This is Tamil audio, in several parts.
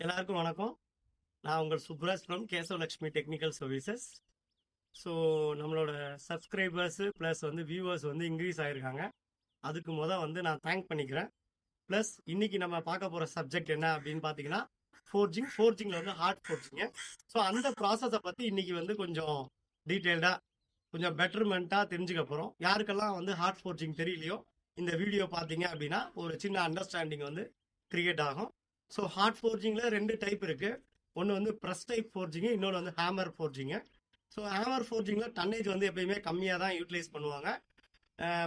எல்லாருக்கும் வணக்கம். நான் உங்கள் Subraj from Keshavalakshmi technical services. So நம்மளோட சப்ஸ்கிரைபர்ஸு ப்ளஸ் வியூவர்ஸ் இன்க்ரீஸ் ஆகிருக்காங்க. அதுக்கு நான் தேங்க் பண்ணிக்கிறேன். ப்ளஸ் இன்னைக்கு நம்ம பார்க்க போகிற சப்ஜெக்ட் என்ன அப்படின்னு பார்த்தீங்கன்னா ஃபோர்ஜிங்கில் ஹார்ட் ஃபோர்ஜிங்கு. ஸோ அந்த ப்ராசஸை பற்றி இன்னைக்கு கொஞ்சம் டீட்டெயில்டாக கொஞ்சம் பெட்டர்மெண்ட்டாக தெரிஞ்சுக்க போகிறோம். யாருக்கெல்லாம் ஹார்ட் ஃபோர்ஜிங் தெரியலையோ இந்த வீடியோ பார்த்தீங்க அப்படின்னா ஒரு சின்ன அண்டர்ஸ்டாண்டிங் கிரியேட் ஆகும். ஸோ ஹார்ட் ஃபோர்ஜிங்கில் 2 டைப் இருக்குது. ஒன்று ப்ரெஸ் டைப் ஃபோர்ஜிங்கு, இன்னொன்று ஹேமர் ஃபோர்ஜிங்கு. ஸோ ஹேமர் ஃபோர்ஜிங்கில் டன்னேஜ் எப்பயுமே கம்மியாக தான் யூட்டிலைஸ் பண்ணுவாங்க.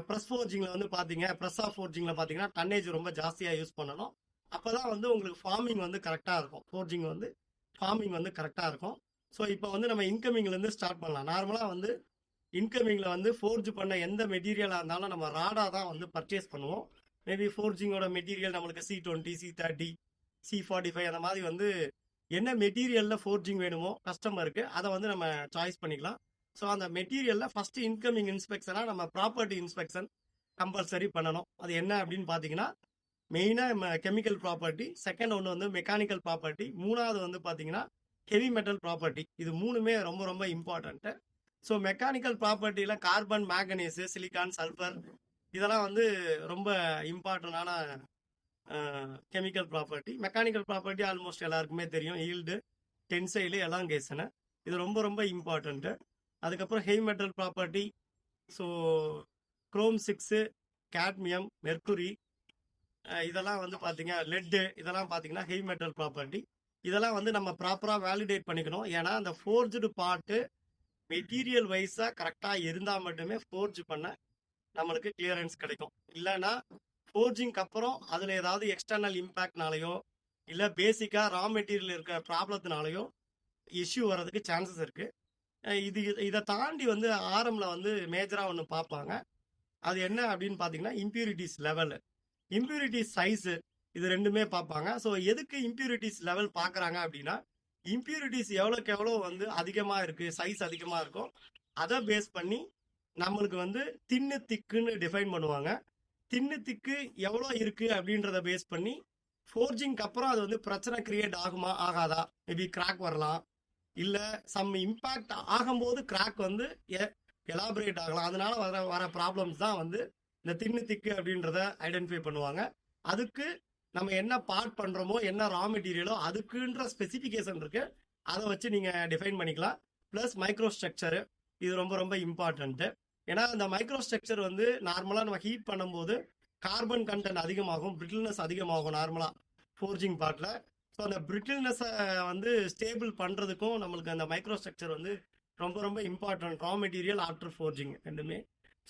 ப்ரெஸ் ஃபோர்ஜிங்கில் ப்ரெஸ் ஆஃப் ஃபோர்ஜிங்கில் பார்த்தீங்கன்னா டன்னேஜ் ரொம்ப ஜாஸ்தியாக யூஸ் பண்ணணும். அப்போ தான் உங்களுக்கு ஃபார்மிங் கரெக்டாக இருக்கும். ஃபோர்ஜிங் ஃபார்மிங் கரெக்டாக இருக்கும். ஸோ இப்போ நம்ம இன்கமிங்லேருந்து ஸ்டார்ட் பண்ணலாம். நார்மலாக இன்கமிங்கில் ஃபோர்ஜ் பண்ண எந்த மெட்டீரியலாக இருந்தாலும் நம்ம ராடாக தான் பர்ச்சேஸ் பண்ணுவோம். மேபி ஃபோர்ஜிங்கோட மெட்டீரியல் நம்மளுக்கு C20, C30, C45 அந்த மாதிரி என்ன மெட்டீரியலில் ஃபோர்ஜிங் வேணுமோ கஸ்டமருக்கு அதை நம்ம சாய்ஸ் பண்ணிக்கலாம். ஸோ அந்த மெட்டீரியலில் ஃபஸ்ட்டு இன்கமிங் இன்ஸ்பெக்ஷனாக நம்ம ப்ராப்பர்ட்டி இன்ஸ்பெக்ஷன் கம்பல்சரி பண்ணணும். அது என்ன அப்படின்னு பார்த்தீங்கன்னா மெயினாக கெமிக்கல் ப்ராப்பர்ட்டி, செகண்ட் ஒன்று மெக்கானிக்கல் ப்ராப்பர்ட்டி, மூணாவது பார்த்தீங்கன்னா ஹெவி மெட்டல் ப்ராப்பர்ட்டி. இது மூணுமே ரொம்ப ரொம்ப இம்பார்ட்டண்ட்டு. ஸோ மெக்கானிக்கல் ப்ராப்பர்ட்டியில் கார்பன், மேங்கனீஸு, சிலிக்கான், சல்ஃபர் இதெல்லாம் ரொம்ப இம்பார்ட்டண்டான chemical property. Mechanical property almost எல்லாருக்குமே தெரியும். ஈல்டு, டென்சைலு, எலாங்கேஷனு இது ரொம்ப ரொம்ப இம்பார்ட்டண்ட்டு. அதுக்கப்புறம் heavy metal property, so chrome 6, cadmium, mercury இதெல்லாம் பார்த்தீங்க, லெட்டு இதெல்லாம் பார்த்தீங்கன்னா ஹெவி மெட்டல் ப்ராப்பர்ட்டி. இதெல்லாம் நம்ம ப்ராப்பராக வேலிடேட் பண்ணிக்கணும். ஏன்னா அந்த ஃபோர்ஜ்டு பார்ட்டு மெட்டீரியல் வைஸாக கரெக்டாக இருந்தால் மட்டுமே ஃபோர்ஜ் பண்ண நம்மளுக்கு கிளியரன்ஸ் கிடைக்கும். இல்லைன்னா ஃபோர்ஜிங்க்கு அப்புறம் அதில் ஏதாவது எக்ஸ்டர்னல் இம்பேக்ட்னாலையோ இல்லை பேசிக்காக ரா மெட்டீரியல் இருக்கிற ப்ராப்ளத்தினாலையோ இஷ்யூ வர்றதுக்கு சான்சஸ் இருக்குது. இதை தாண்டி ஆரம்பில் மேஜராக ஒன்று பார்ப்பாங்க. அது என்ன அப்படின்னு பார்த்தீங்கன்னா இம்ப்யூரிட்டிஸ் லெவலு, இம்ப்யூரிட்டிஸ் சைஸு, இது ரெண்டுமே பார்ப்பாங்க. ஸோ எதுக்கு இம்ப்யூரிட்டிஸ் லெவல் பார்க்குறாங்க அப்படின்னா இம்ப்யூரிட்டிஸ் எவ்வளோக்கு எவ்வளோ அதிகமாக இருக்குது, சைஸ் அதிகமாக இருக்கும், அதை பேஸ் பண்ணி நம்மளுக்கு தின்னு திக்குன்னு டிஃபைன் பண்ணுவாங்க. தின்னு திக்கு எவ்வளோ இருக்கு அப்படின்றத பேஸ் பண்ணி ஃபோர்ஜிங்க்கு அப்புறம் அது பிரச்சனை கிரியேட் ஆகுமா ஆகாதா, மேபி கிராக் வரலாம், இல்லை சம் இம்பேக்ட் ஆகும்போது கிராக் எலாபரேட் ஆகலாம். அதனால வர ப்ராப்ளம்ஸ் தான் இந்த தின்னு திக்கு அப்படின்றத ஐடென்டிஃபை பண்ணுவாங்க. அதுக்கு நம்ம என்ன பார்ட் பண்ணுறோமோ, என்ன ரா மெட்டீரியலோ அதுக்குன்ற ஸ்பெசிஃபிகேஷன் இருக்கு, அதை வச்சு நீங்கள் டிஃபைன் பண்ணிக்கலாம். ப்ளஸ் மைக்ரோ ஸ்ட்ரக்சரு, இது ரொம்ப ரொம்ப இம்பார்ட்டன்ட்டு. ஏன்னா இந்த மைக்ரோ ஸ்ட்ரக்சர் நார்மலாக நம்ம ஹீட் பண்ணும்போது கார்பன் கண்டென்ட் அதிகமாகும், பிரிட்டில்னஸ் அதிகமாகும் நார்மலாக ஃபோர்ஜிங் பார்ட்டில். ஸோ அந்த பிரிட்டில்னஸை ஸ்டேபிள் பண்ணுறதுக்கும் நம்மளுக்கு அந்த மைக்ரோ ஸ்ட்ரக்சர் ரொம்ப ரொம்ப important. Raw material after forging ரெண்டுமே.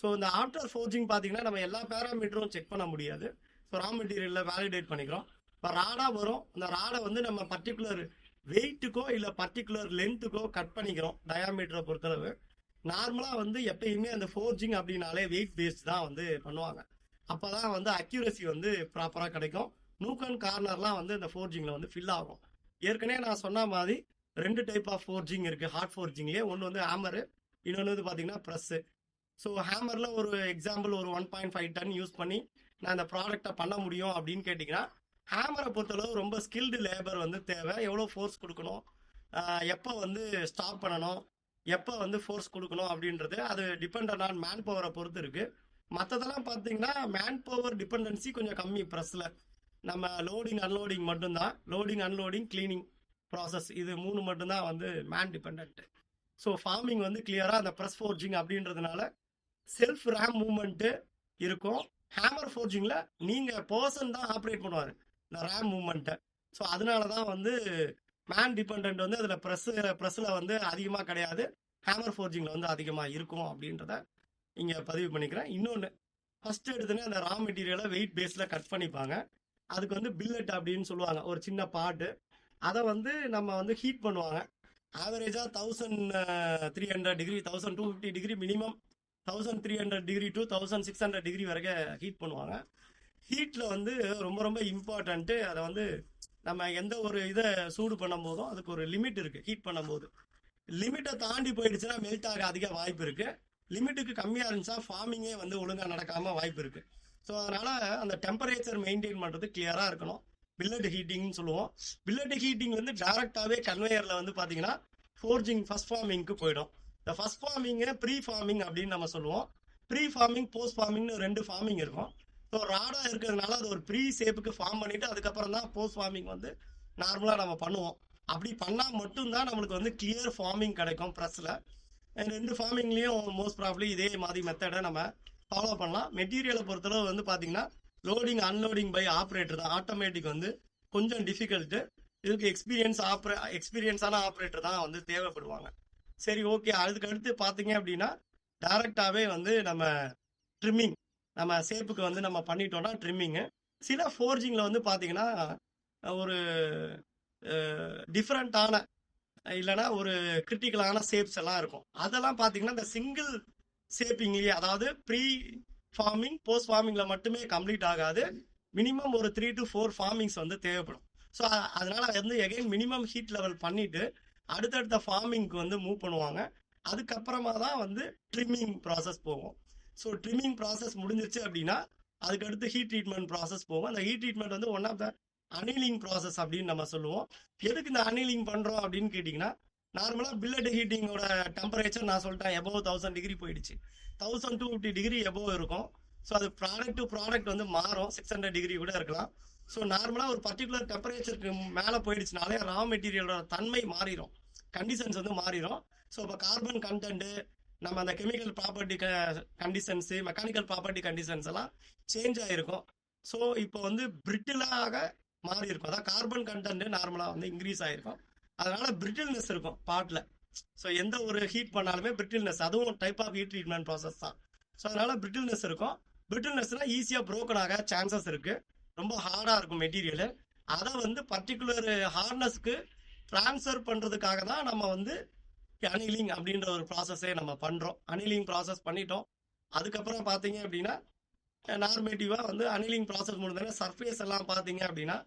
ஸோ இந்த ஆஃப்டர் ஃபோர்ஜிங் பார்த்தீங்கன்னா நம்ம எல்லா பேராமீட்டரும் செக் பண்ண முடியாது. ஸோ ரா மெட்டீரியலில் வேலிடேட் பண்ணிக்கிறோம். இப்போ ராடாக வரும், அந்த ராடை நம்ம பர்டிகுலர் வெயிட்டுக்கோ இல்லை பர்டிகுலர் லென்த்துக்கோ கட் பண்ணிக்கிறோம் டயாமீட்டரை பொறுத்தளவு. நார்மலாக எப்பயுமே அந்த ஃபோர்ஜிங் அப்படின்னாலே வெயிட் பேஸ்ட் தான் பண்ணுவாங்க. அப்போ தான் அக்யூரசி ப்ராப்பராக கிடைக்கும். நூக் அண்ட் கார்னர்லாம் இந்த ஃபோர்ஜிங்கில் ஃபில் ஆகும். ஏற்கனவே நான் சொன்ன மாதிரி 2 டைப் ஆஃப் ஃபோர்ஜிங் இருக்குது ஹார்ட் ஃபோர்ஜிங்லேயே. ஒன்று ஹேமரு, இன்னொன்று பார்த்தீங்கன்னா ப்ரெஸ்ஸு. ஸோ ஹேமரில் ஒரு எக்ஸாம்பிள் ஒரு 1.5 டன் யூஸ் பண்ணி நான் இந்த ப்ராடக்டை பண்ண முடியும் அப்படின்னு கேட்டிங்கன்னா ஹேமரை பொறுத்தளவு ரொம்ப ஸ்கில்டு லேபர் தேவை. எவ்வளோ ஃபோர்ஸ் கொடுக்கணும், எப்போ ஸ்டாப் பண்ணணும், எப்போ ஃபோர்ஸ் கொடுக்கணும் அப்படின்றது அது டிபெண்ட் ஆன் மேன் பவரை பொறுத்து இருக்கு. மற்றதெல்லாம் பார்த்தீங்கன்னா மேன் பவர் டிபெண்டன்சி கொஞ்சம் கம்மி. ப்ரெஸ்ஸில் நம்ம லோடிங் அன்லோடிங் மட்டும்தான், லோடிங் அன்லோடிங் கிளீனிங் ப்ராசஸ், இது 3 மட்டும்தான் மேன் டிபெண்ட். ஸோ ஃபார்மிங் கிளியராக அந்த ப்ரெஸ் ஃபோர்ஜிங் அப்படின்றதுனால செல்ஃப் ரேம் மூவ்மெண்ட்டு இருக்கும். ஹேமர் ஃபோர்ஜிங்கில் நீங்கள் பர்சன் தான் ஆப்ரேட் பண்ணுவார் இந்த ரேம் மூவ்மெண்ட்டை. ஸோ அதனால தான் மேன் டிபெண்ட் அதில் ப்ரெஸ்ஸில் அதிகமாக கிடையாது, ஹேமர் ஃபோர்ஜிங்கில் அதிகமாக இருக்கும் அப்படின்றத இங்கே பதிவு பண்ணிக்கிறேன். இன்னொன்று, ஃபஸ்ட்டு எடுத்துன்னு அந்த ரா மெட்டீரியலை வெயிட் பேஸில் கட் பண்ணிப்பாங்க. அதுக்கு பில்லட் அப்படின்னு சொல்லுவாங்க, ஒரு சின்ன பாட்டு. அதை நம்ம ஹீட் பண்ணுவாங்க. ஆவரேஜாக 1300 degree, 1250 degree minimum, 1300 degree to 1600 degree வரைக்கும் ஹீட் பண்ணுவாங்க. ஹீட்டில் ரொம்ப ரொம்ப இம்பார்ட்டண்ட்டு. அதை நம்ம எந்த ஒரு இதை சூடு பண்ணும் போதும் அதுக்கு ஒரு லிமிட் இருக்குது. ஹீட் பண்ணும்போது லிமிட்டை தாண்டி போயிடுச்சுன்னா மெல்ட் ஆக அதிக வாய்ப்பு இருக்குது. லிமிட்டுக்கு கம்மியாக இருந்துச்சுன்னா ஃபார்மிங்கே ஒழுங்காக நடக்காமல் வாய்ப்பு இருக்குது. ஸோ அதனால் அந்த டெம்பரேச்சர் மெயின்டைன் பண்ணுறது கிளியராக இருக்கணும். பில்லட் ஹீட்டிங்னு சொல்லுவோம். பில்லட் ஹீட்டிங் வந்து டைரக்டாவே கன்வேயர்ல வந்து பாத்தீங்கன்னா ஃபோர்ஜிங் ஃபர்ஸ்ட் ஃபார்மிங்க்கு போயிடும். இந்த ஃபர்ஸ்ட் ஃபார்மிங்கை ப்ரீ ஃபார்மிங் அப்படின்னு நம்ம சொல்லுவோம். ப்ரீ ஃபார்மிங் போஸ்ட் ஃபார்மிங்னு 2 ஃபார்மிங் இருக்கும். ஸோ ராடா இருக்கிறதுனால அது ஒரு ப்ரீ ஷேப்புக்கு ஃபார்ம் பண்ணிட்டு அதுக்கப்புறம் தான் போஸ்ட் ஃபார்மிங் வந்து நார்மலா நம்ம பண்ணுவோம். அப்படி பண்ணா மட்டும்தான் நம்மளுக்கு வந்து கிளியர் ஃபார்மிங் கிடைக்கும் ப்ரெஸ்ல. 2 ஃபார்மிங்லயும் மோஸ்ட் ப்ராப்ளி இதே மாதிரி மெத்தடை நம்ம ஃபாலோ பண்ணலாம். மெட்டீரியலை பொறுத்தளவு வந்து பாத்தீங்கன்னா லோடிங் அன்லோடிங் பை ஆப்ரேட்டர் தான். ஆட்டோமேட்டிக் வந்து கொஞ்சம் டிஃபிகல்ட்டு. இதுக்கு எக்ஸ்பீரியன்ஸான ஆப்ரேட்டர் தான் வந்து தேவைப்படுவாங்க. சரி, ஓகே. அதுக்கு அடுத்து பார்த்தீங்க அப்படின்னா டைரக்டாகவே வந்து நம்ம ட்ரிம்மிங், நம்ம ஷேப்புக்கு வந்து நம்ம பண்ணிட்டோம்னா ட்ரிம்மிங்கு. சில ஃபோர்ஜிங்கில் வந்து பார்த்தீங்கன்னா ஒரு டிஃப்ரெண்ட்டான இல்லைன்னா ஒரு கிரிட்டிக்கலான ஷேப்ஸ் எல்லாம் இருக்கும். அதெல்லாம் பார்த்தீங்கன்னா இந்த சிங்கிள் ஷேப்பிங்லேயே, அதாவது ப்ரீ ஃபார்மிங் போஸ்ட் ஃபார்மிங்கில் மட்டுமே கம்ப்ளீட் ஆகாது. மினிமம் ஒரு 3 to 4 ஃபார்மிங்ஸ் வந்து தேவைப்படும். ஸோ அதனால வந்து எகைன் மினிமம் ஹீட் லெவல் பண்ணிட்டு அடுத்தடுத்த ஃபார்மிங்க்கு வந்து மூவ் பண்ணுவாங்க. அதுக்கப்புறமா தான் வந்து ட்ரிம்மிங் ப்ராசஸ் போகும். ஸோ ட்ரிம்மிங் ப்ராசஸ் முடிஞ்சிருச்சு அப்படின்னா அதுக்கடுத்து ஹீட் ட்ரீட்மெண்ட் ப்ராசஸ் போகும். அந்த ஹீட் ட்ரீட்மெண்ட் வந்து one of the annealing process அப்படின்னு நம்ம சொல்லுவோம். எதுக்கு இந்த அனீலிங் பண்ணுறோம் அப்படின்னு கேட்டிங்கன்னா, நார்மலாக பில்லட் ஹீட்டிங்கோட டெம்பரேச்சர் நான் சொல்லிட்டேன் எபோவ் 1000 டிகிரி போயிடுச்சு. 1250 டிகிரி எபோவ் இருக்கும். ஸோ அது ப்ராடக்ட் டு ப்ராடக்ட் வந்து மாறும். 600 டிகிரி கூட இருக்கலாம். ஸோ நார்மலாக ஒரு பர்டிகுலர் டெம்பரேச்சருக்கு மேலே போயிடுச்சுனாலே ரா மெட்டீரியலோட தன்மை மாறிடும், கண்டிஷன்ஸ் வந்து மாறிடும். ஸோ இப்போ கார்பன் கண்டென்ட்டு, நம்ம அந்த chemical property conditions, mechanical property conditions எல்லாம் சேஞ்ச் ஆகிருக்கும். ஸோ இப்போ வந்து பிரிட்டிலாக மாறி இருக்கும். அதான் கார்பன் கண்டென்ட் நார்மலாக வந்து இன்க்ரீஸ் ஆகிருக்கும். அதனால பிரிட்டில்னஸ் இருக்கும் பார்ட்டில். ஸோ எந்த ஒரு ஹீட் பண்ணாலுமே பிரிட்டில்னஸ், அதுவும் type of heat treatment process தான். ஸோ அதனால பிரிட்டில்னஸ் இருக்கும். பிரிட்டில்னஸ்னா ஈஸியாக ப்ரோக்கன் ஆக சான்சஸ் இருக்கு. ரொம்ப ஹார்டாக இருக்கும் மெட்டீரியல். அதை வந்து பர்டிகுலர் ஹார்ட்னஸ்க்கு ட்ரான்ஸ்ஃபர் பண்ணுறதுக்காக தான் நம்ம வந்து அனீலிங் அப்படின்ற ஒரு ப்ராசஸே நம்ம பண்ணுறோம். அனீலிங் ப்ராசஸ் பண்ணிட்டோம். அதுக்கப்புறம் பார்த்தீங்க அப்படின்னா நார்மேட்டிவாக வந்து அனீலிங் ப்ராசஸ் முடிஞ்சோன்னா சர்ஃபேஸ் எல்லாம் பார்த்தீங்க அப்படின்னா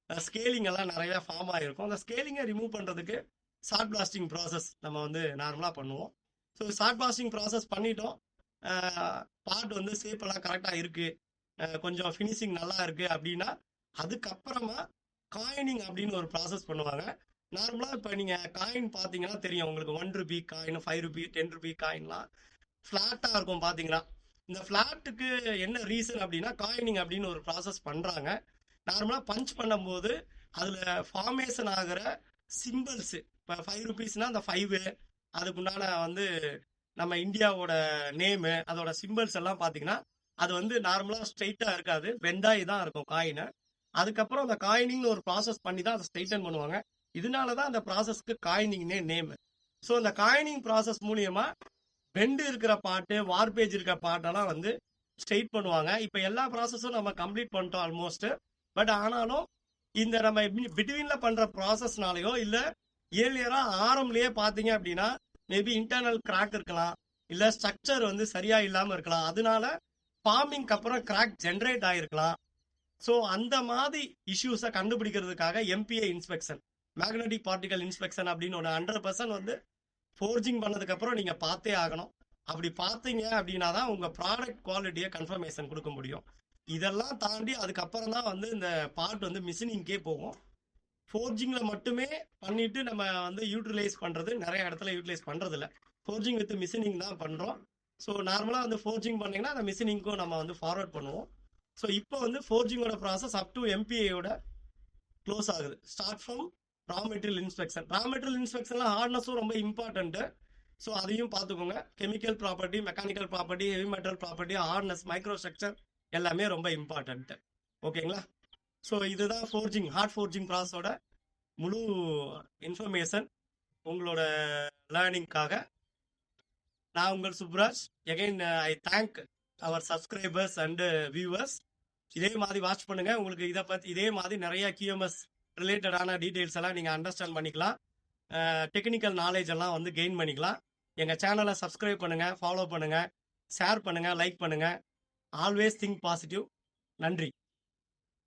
ஸ்கேலிங் எல்லாம் நிறைய ஃபார்ம் ஆகிருக்கும். அந்த ஸ்கேலிங்கை ரிமூவ் பண்ணுறதுக்கு ஷார்ட் பிளாஸ்டிங் ப்ராசஸ் நம்ம வந்து நார்மலாக பண்ணுவோம். ஸோ ஷார்ட் பிளாஸ்டிங் ப்ராசஸ் பண்ணிட்டோம். பார்ட் வந்து ஷேப் எல்லாம் கரெக்டாக இருக்குது, கொஞ்சம் ஃபினிஷிங் நல்லா இருக்குது அப்படின்னா அதுக்கப்புறமா காயினிங் அப்படின்னு ஒரு ப்ராசஸ் பண்ணுவாங்க. நார்மலாக இப்போ நீங்கள் காயின் பார்த்தீங்கன்னா தெரியும் உங்களுக்கு. 1 ரூபி காயின், 5 ரூபி, 10 ரூபி காயின்லாம் ஃப்ளாட்டாக இருக்கும் பார்த்தீங்கன்னா. இந்த ஃப்ளாட்டுக்கு என்ன ரீசன் அப்படின்னா காயினிங் அப்படின்னு ஒரு ப்ராசஸ் பண்ணுறாங்க. நார்மலாக பஞ்ச் பண்ணும்போது அதில் ஃபார்மேஷன் ஆகிற சிம்பிள்ஸு, இப்போ 5 ருபீஸ்னால் அந்த 5, அதுக்குண்டான வந்து நம்ம இந்தியாவோட நேமு, அதோட சிம்பிள்ஸ் எல்லாம் பார்த்தீங்கன்னா அது வந்து நார்மலாக ஸ்ட்ரைட்டாக இருக்காது, பெண்டாகி தான் இருக்கும் காயினை. அதுக்கப்புறம் அந்த காயினிங்னு ஒரு ப்ராசஸ் பண்ணி தான் அதை ஸ்ட்ரைட்டன் பண்ணுவாங்க. இதனால தான் அந்த ப்ராசஸ்க்கு காயினிங்னே நேம். ஸோ அந்த காயினிங் ப்ராசஸ் மூலியமா பெண்டு இருக்கிற பாட்டு, வார்பேஜ் இருக்கிற பாட்டெல்லாம் வந்து ஸ்ட்ரெயிட் பண்ணுவாங்க. இப்போ எல்லா ப்ராசஸும் நம்ம கம்ப்ளீட் பண்ணிட்டோம் ஆல்மோஸ்ட். பட் ஆனாலும் இந்த நம்ம பிட்வீன்ல பண்ற ப்ராசஸ்னாலேயோ இல்லை ஏர்லியரா ஆரம்லயே பார்த்தீங்க அப்படின்னா மேபி இன்டர்னல் கிராக் இருக்கலாம், இல்லை ஸ்ட்ரக்சர் வந்து சரியா இல்லாமல் இருக்கலாம். அதனால ஃபார்மிங்க்கு அப்புறம் கிராக் ஜென்ரேட் ஆகிருக்கலாம். ஸோ அந்த மாதிரி இஷ்யூஸை கண்டுபிடிக்கிறதுக்காக MPA inspection, magnetic particle inspection அப்படின்னு ஒன்று 100% வந்து ஃபோர்ஜிங் பண்ணதுக்கப்புறம் நீங்கள் பார்த்தே ஆகணும். அப்படி பார்த்தீங்க அப்படின்னா தான் உங்கள் ப்ராடக்ட் குவாலிட்டியை கன்ஃபர்மேஷன் கொடுக்க முடியும். இதெல்லாம் தாண்டி அதுக்கப்புறம் தான் வந்து இந்த பார்ட் வந்து மிஷினிங்கே போகும். ஃபோர்ஜிங்கில் மட்டுமே பண்ணிட்டு நம்ம வந்து யூட்டிலைஸ் பண்ணுறது நிறைய இடத்துல யூட்டிலைஸ் பண்ணுறதில்ல. ஃபோர்ஜிங் வித் மிஷினிங் தான் பண்ணுறோம். ஸோ நார்மலாக வந்து ஃபோர்ஜிங் பண்ணிங்கன்னா அந்த மிஷினிங்க்கும் நம்ம வந்து ஃபார்வர்ட் பண்ணுவோம். ஸோ இப்போ வந்து ஃபோர்ஜிங்கோட ப்ராசஸ் அப் டு எம்பிஏயோட க்ளோஸ் ஆகுது. Start from raw material inspection. Raw material இன்ஸ்பெக்ஷன்ல ஹார்ட்னஸும் ரொம்ப இம்பார்ட்டன்ட்டு. ஸோ அதையும் பார்த்துக்கோங்க. Chemical property, mechanical property, heavy metal property, hardness, micro structure எல்லாமே ரொம்ப இம்பார்ட்டன்ட்டு. ஓகேங்களா? ஸோ இதுதான் ஃபோர்ஜிங், ஹார்ட் ஃபோர்ஜிங் ப்ராசஸோட முழு இன்ஃபர்மேஷன் உங்களோட லேர்னிங்காக. நான் உங்கள் Supraj. Again I thank our subscribers and viewers. இதே மாதிரி வாட்ச் பண்ணுங்க. உங்களுக்கு இதை பற்றி இதே மாதிரி நிறைய கியூஎம்எஸ் ரிலேட்டடான டீட்டெயில்ஸ் எல்லாம் நீங்கள் அண்டர்ஸ்டாண்ட் பண்ணிக்கலாம். டெக்னிக்கல் நாலேஜ் எல்லாம் வந்து கெயின் பண்ணிக்கலாம். எங்கள் சேனலை சப்ஸ்கிரைப் பண்ணுங்கள், ஃபாலோ பண்ணுங்கள், ஷேர் பண்ணுங்கள், லைக் பண்ணுங்கள். Always think positive. நன்றி.